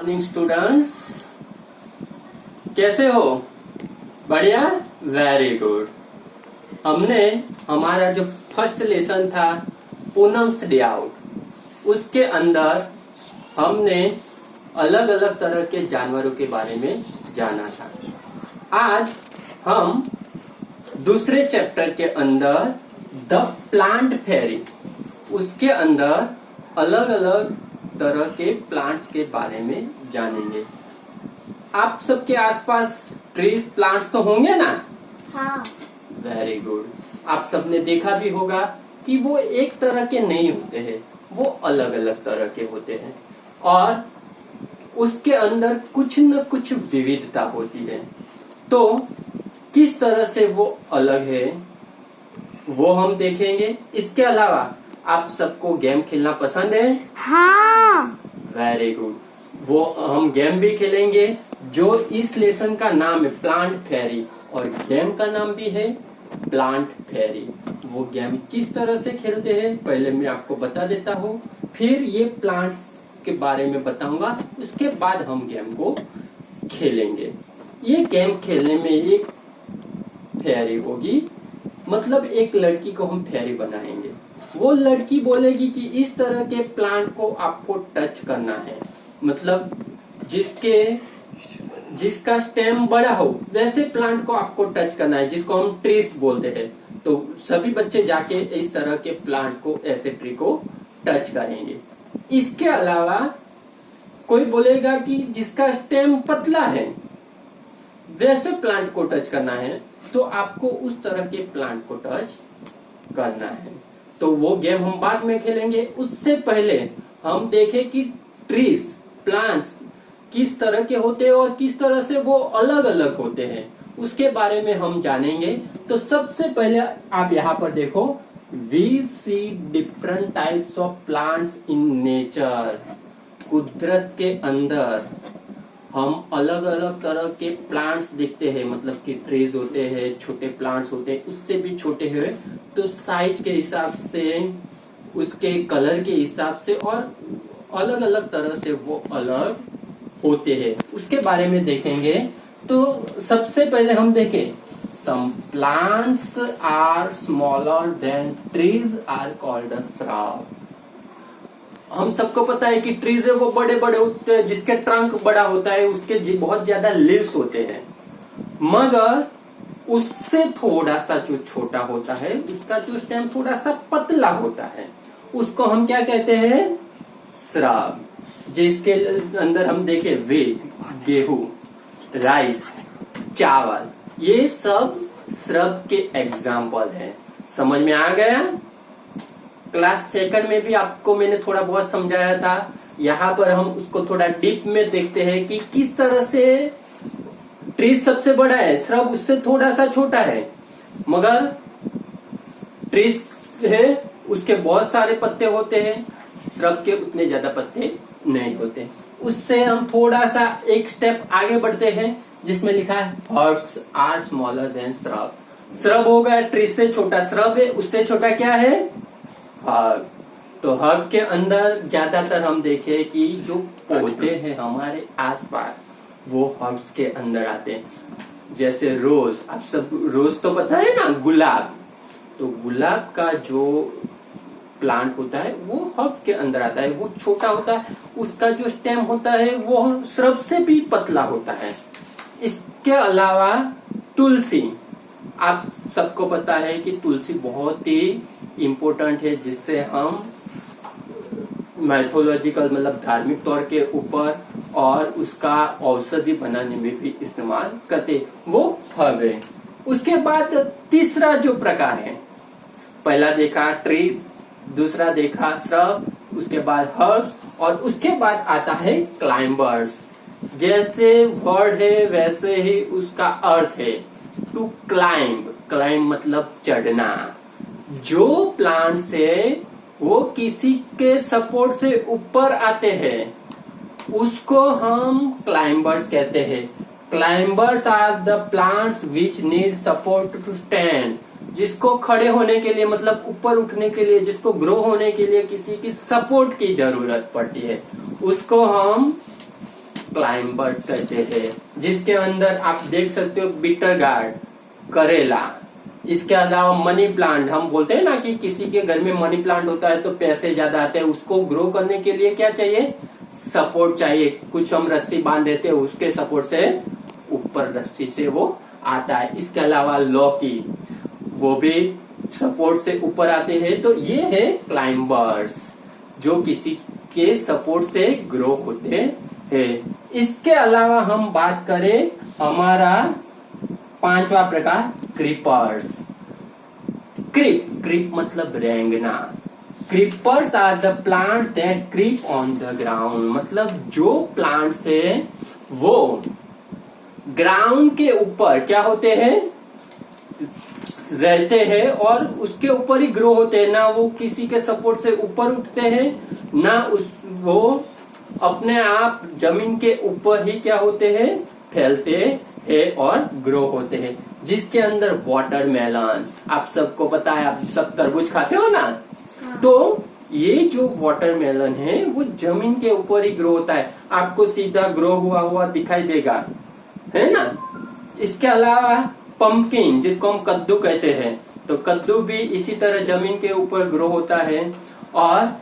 Morning students, कैसे हो? बढ़िया, वेरी गुड। हमने हमारा जो फर्स्ट लेसन था पूनम्स डे आउट, उसके अंदर हमने अलग अलग तरह के जानवरों के बारे में जाना था। आज हम दूसरे चैप्टर के अंदर द प्लांट फेरी, उसके अंदर अलग अलग तरह के प्लांट्स के बारे में जानेंगे। आप सबके आसपास ट्रीज प्लांट्स तो होंगे ना? हाँ। Very good. आप सबने देखा भी होगा कि वो एक तरह के नहीं होते हैं, वो अलग अलग तरह के होते हैं और उसके अंदर कुछ न कुछ विविधता होती है। तो किस तरह से वो अलग है वो हम देखेंगे। इसके अलावा आप सबको गेम खेलना पसंद है? हाँ। Very good. वो हम गेम भी खेलेंगे जो इस लेसन का नाम है प्लांट फेरी, और गेम का नाम भी है प्लांट फेरी। वो गेम किस तरह से खेलते हैं पहले मैं आपको बता देता हूँ, फिर ये प्लांट्स के बारे में बताऊंगा, उसके बाद हम गेम को खेलेंगे। ये गेम खेलने में एक फेरी होगी, मतलब एक लड़की को हम फेरी बनाएंगे। वो लड़की बोलेगी कि इस तरह के प्लांट को आपको टच करना है, मतलब जिसका स्टेम बड़ा हो वैसे प्लांट को आपको टच करना है, जिसको हम ट्रीज बोलते हैं। तो सभी बच्चे जाके इस तरह के प्लांट को, ऐसे ट्री को टच करेंगे। इसके अलावा कोई बोलेगा कि जिसका स्टेम पतला है वैसे प्लांट को टच करना है, तो आपको उस तरह के प्लांट को टच करना है। तो वो गेम हम बाद में खेलेंगे। उससे पहले हम देखें कि ट्रीज, प्लांट्स किस तरह के होते हैं और किस तरह से वो अलग अलग होते हैं, उसके बारे में हम जानेंगे। तो सबसे पहले आप यहाँ पर देखो, we see different types of plants in nature. कुदरत के अंदर हम अलग अलग तरह के प्लांट्स देखते हैं, मतलब कि ट्रीज होते हैं, छोटे प्लांट्स होते हैं, उससे भी छोटे हुए, तो साइज के हिसाब से, उसके कलर के हिसाब से और अलग अलग तरह से वो अलग होते हैं, उसके बारे में देखेंगे। तो सबसे पहले हम देखें, some plants are smaller than trees are called a shrub. हम सबको पता है कि ट्रीज है वो बड़े बड़े होते हैं, जिसके ट्रंक बड़ा होता है, उसके बहुत ज्यादा लीव्स होते हैं, मगर उससे थोड़ा सा जो छोटा होता है, उसका जो स्टेम थोड़ा सा पतला होता है, उसको हम क्या कहते हैं? श्रब। जिसके अंदर हम देखें व्हीट, गेहूं, राइस, चावल, ये सब श्रब के एग्जाम्पल हैं। समझ में आ गया? क्लास सेकंड में भी आपको मैंने थोड़ा बहुत समझाया था। यहाँ पर हम उसको थोड़ा डीप में देखते हैं कि किस तरह से ट्रीज सबसे बड़ा है, श्रब उससे थोड़ा सा छोटा है, मगर ट्रीज है उसके बहुत सारे पत्ते होते हैं, श्रब के उतने ज्यादा पत्ते नहीं होते। उससे हम थोड़ा सा एक स्टेप आगे बढ़ते हैं, जिसमें लिखा है herbs are smaller than shrub. Shrub हो गया ट्रीज से छोटा, श्रब है उससे छोटा क्या है? हर्ब। तो हर्ब के अंदर ज्यादातर हम देखें कि जो पौधे हैं हमारे आसपास, वो हर्ब्स के अंदर आते हैं। जैसे रोज, आप सब रोज तो पता है ना, गुलाब। तो गुलाब का जो प्लांट होता है वो हर्ब के अंदर आता है, वो छोटा होता है, उसका जो स्टेम होता है वो श्रब से भी पतला होता है। इसके अलावा तुलसी, आप सबको पता है कि तुलसी बहुत ही इम्पोर्टेंट है, जिससे हम मैथोलॉजिकल, मतलब धार्मिक तौर के ऊपर, और उसका औषधि बनाने में भी इस्तेमाल करते, वो हर्ब है। उसके बाद तीसरा जो प्रकार है, पहला देखा ट्रीज, दूसरा देखा श्रब, उसके बाद हर्ब्स, और उसके बाद आता है क्लाइंबर्स। जैसे वर्ड है वैसे ही उसका अर्थ है, टू क्लाइंब। क्लाइंब मतलब चढ़ना। जो प्लांट्स है वो किसी के सपोर्ट से ऊपर आते हैं, उसको हम क्लाइंबर्स कहते हैं। Climbers are the plants which need support to stand. जिसको खड़े होने के लिए, मतलब ऊपर उठने के लिए, जिसको ग्रो होने के लिए किसी की सपोर्ट की जरूरत पड़ती है, उसको हम क्लाइंबर्स कहते हैं, जिसके अंदर आप देख सकते हो बिटर गार्ड, करेला, इसके अलावा मनी प्लांट। हम बोलते हैं ना कि किसी के घर में मनी प्लांट होता है तो पैसे ज्यादा आते हैं। उसको ग्रो करने के लिए क्या चाहिए? सपोर्ट चाहिए। कुछ हम रस्सी बांध देते हैं, उसके सपोर्ट से ऊपर रस्सी से वो आता है। इसके अलावा लौकी, वो भी सपोर्ट से ऊपर आते हैं। तो ये है क्लाइंबर्स, जो किसी के सपोर्ट से ग्रो होते हैं। इसके अलावा हम बात करें हमारा पांचवा प्रकार, क्रीपर्स। क्रीप मतलब रेंगना। Creepers are the plant that creep on the ground, मतलब जो प्लांट्स है वो ग्राउंड के ऊपर क्या होते हैं? रहते हैं और उसके ऊपर ही ग्रो होते हैं। ना वो किसी के सपोर्ट से ऊपर उठते हैं, ना वो अपने आप जमीन के ऊपर ही क्या होते हैं? फैलते हैं और ग्रो होते हैं। जिसके अंदर वाटरमेलन, आप सबको पता है, आप सब तरबूज खाते हो ना, तो ये जो वाटरमेलन है वो जमीन के ऊपर ही ग्रो होता है। आपको सीधा ग्रो हुआ हुआ दिखाई देगा, है ना। इसके अलावा पंपकिन, जिसको हम कद्दू कहते हैं, तो कद्दू भी इसी तरह जमीन के ऊपर ग्रो होता है। और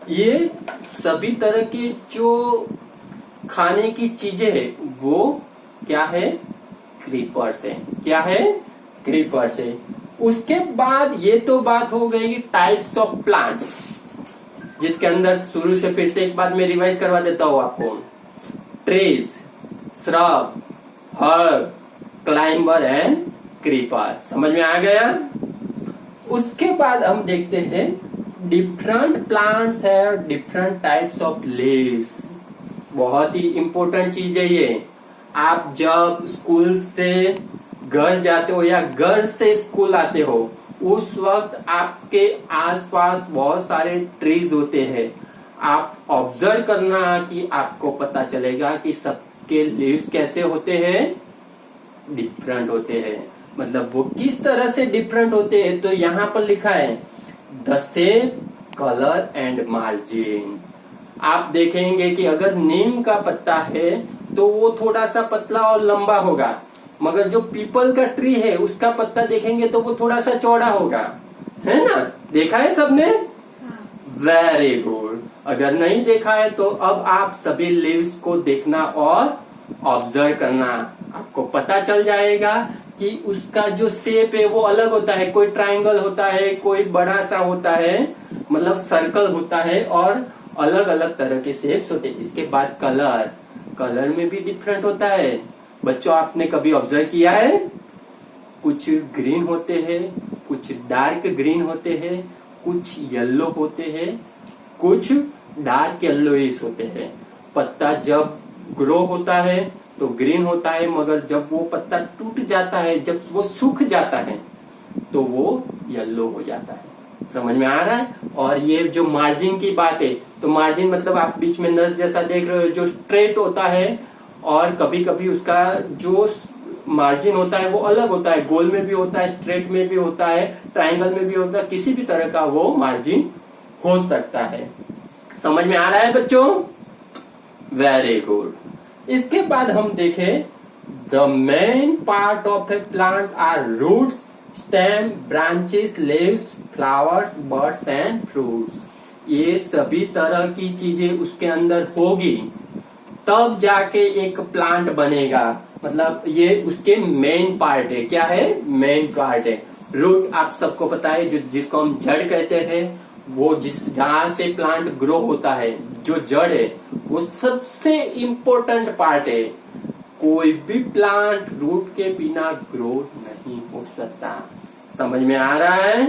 ये सभी तरह की जो खाने की चीजें है वो क्या है? क्रीपर्स है। क्या है? क्रीपर्स है। उसके बाद ये तो बात हो गई टाइप्स ऑफ प्लांट्स, जिसके अंदर शुरू से फिर से एक बार मैं रिवाइज करवा देता हूँ आपको। Trees, shrub, herb, climber and creeper. समझ में आ गया? उसके बाद हम देखते हैं different plants have different types of leaves. बहुत ही इंपॉर्टेंट चीज है ये। आप जब स्कूल से घर जाते हो या घर से स्कूल आते हो, उस वक्त आपके आसपास बहुत सारे ट्रीज होते हैं। आप ऑब्जर्व करना कि आपको पता चलेगा कि सबके लीव्स कैसे होते हैं? डिफरेंट होते हैं। मतलब वो किस तरह से डिफरेंट होते हैं, तो यहाँ पर लिखा है the shape, colour and margin. आप देखेंगे कि अगर नीम का पत्ता है तो वो थोड़ा सा पतला और लंबा होगा, मगर जो पीपल का ट्री है उसका पत्ता देखेंगे तो वो थोड़ा सा चौड़ा होगा, है ना। देखा है सबने? Very good. अगर नहीं देखा है तो अब आप सभी लीव्स को देखना और ऑब्जर्व करना, आपको पता चल जाएगा कि उसका जो शेप है वो अलग होता है। कोई ट्रायंगल होता है, कोई बड़ा सा होता है, मतलब सर्कल होता है, और अलग अलग तरह के शेप्स होते हैं। इसके बाद कलर, कलर में भी डिफरेंट होता है। बच्चों, आपने कभी ऑब्जर्व किया है? कुछ ग्रीन होते हैं, कुछ डार्क ग्रीन होते हैं, कुछ येलो होते हैं, कुछ डार्क येलोइश होते हैं। पत्ता जब ग्रो होता है तो ग्रीन होता है, मगर जब वो पत्ता टूट जाता है, जब वो सूख जाता है तो वो येलो हो जाता है। समझ में आ रहा है? और ये जो मार्जिन की बात है, तो मार्जिन मतलब आप बीच में नस जैसा देख रहे हो, जो स्ट्रेट होता है, और कभी कभी उसका जो मार्जिन होता है वो अलग होता है। गोल में भी होता है, स्ट्रेट में भी होता है, ट्रायंगल में भी होता है, किसी भी तरह का वो मार्जिन हो सकता है। समझ में आ रहा है बच्चों? Very good. इसके बाद हम देखें the main part of a plant are roots, stem, branches, leaves, flowers, birds and fruits. ये सभी तरह की चीजें उसके अंदर होगी तब जाके एक प्लांट बनेगा। मतलब ये उसके मेन पार्ट है। क्या है? मेन पार्ट है। रूट आप सबको पता है, जो जिसको हम जड़ कहते हैं, वो जहां से प्लांट ग्रो होता है, जो जड़ है वो सबसे इम्पोर्टेंट पार्ट है। कोई भी प्लांट रूट के बिना ग्रो नहीं हो सकता। समझ में आ रहा है?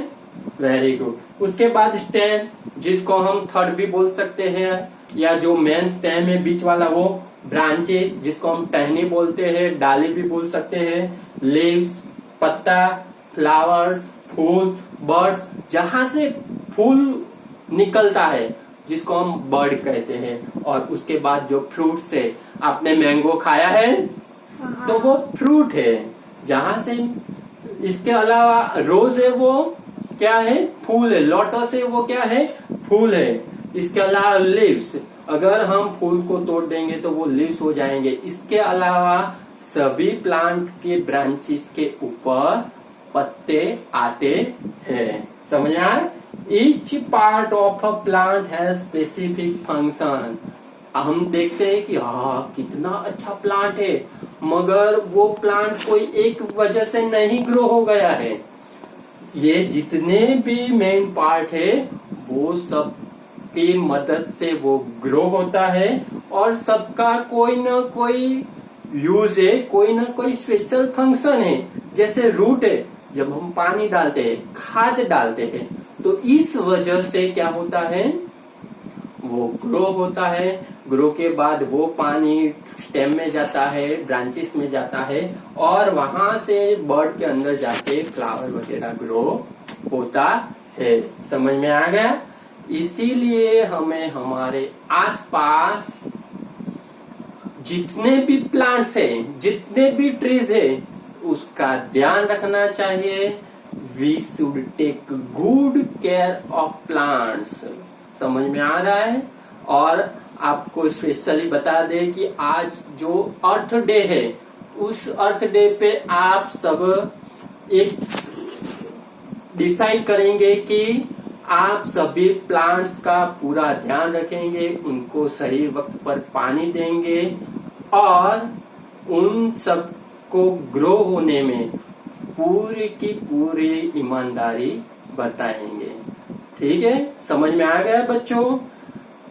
Very good. उसके बाद स्टेम, जिसको हम थर्ड भी बोल सकते हैं, या जो मेन स्टेम है बीच वाला वो। ब्रांचेस, जिसको हम टहनी बोलते हैं, डाली भी बोल सकते हैं। लीव्स, पत्ता, फ्लावर्स, फूल, बर्ड्स, जहां से फूल निकलता है, जिसको हम बर्ड कहते हैं। और उसके बाद जो फ्रूट्स है, आपने मैंगो खाया है तो वो फ्रूट है, जहां से। इसके अलावा रोज है, वो क्या है? फूल है। लोटस है, वो क्या है? फूल है। इसके अलावा लीव्स, अगर हम फूल को तोड़ देंगे तो वो लीव्स हो जाएंगे। इसके अलावा सभी प्लांट के ब्रांचेस के ऊपर पत्ते आते हैं। समझ में आया? Each part of a plant has specific function. हम देखते हैं कि हाँ कितना अच्छा प्लांट है, मगर वो प्लांट कोई एक वजह से नहीं ग्रो हो गया है। ये जितने भी मेन पार्ट है वो सब की मदद से वो ग्रो होता है और सबका कोई ना कोई यूज है, कोई ना कोई स्पेशल फंक्शन है। जैसे रूट है, जब हम पानी डालते हैं, खाद डालते हैं, तो इस वजह से क्या होता है, वो ग्रो होता है। ग्रो के बाद वो पानी स्टेम में जाता है, ब्रांचेस में जाता है और वहां से बर्ड के अंदर जाके फ्लावर वगैरह ग्रो होता है। समझ में आ गया? इसीलिए हमें हमारे आसपास जितने भी प्लांट्स हैं, जितने भी ट्रीज है, उसका ध्यान रखना चाहिए। We should take good care of plants. समझ में आ रहा है? और आपको स्पेशली बता दे कि आज जो अर्थ डे है, उस अर्थ डे पे आप सब एक डिसाइड करेंगे कि आप सभी प्लांट्स का पूरा ध्यान रखेंगे, उनको सही वक्त पर पानी देंगे और उन सब को ग्रो होने में पूरी की पूरी ईमानदारी बताएंगे। ठीक है? समझ में आ गया बच्चों?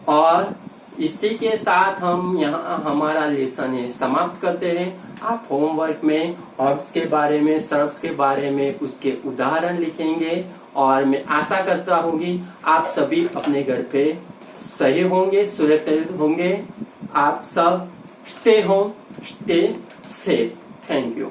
और इसी के साथ हम यहाँ हमारा लेसन है समाप्त करते हैं। आप होमवर्क में हर्ब्स के बारे में, श्रब्स के बारे में उसके उदाहरण लिखेंगे और मैं आशा करता हूँ कि आप सभी अपने घर पे सही होंगे, सुरक्षित होंगे। आप सब stay home, stay safe. Thank you.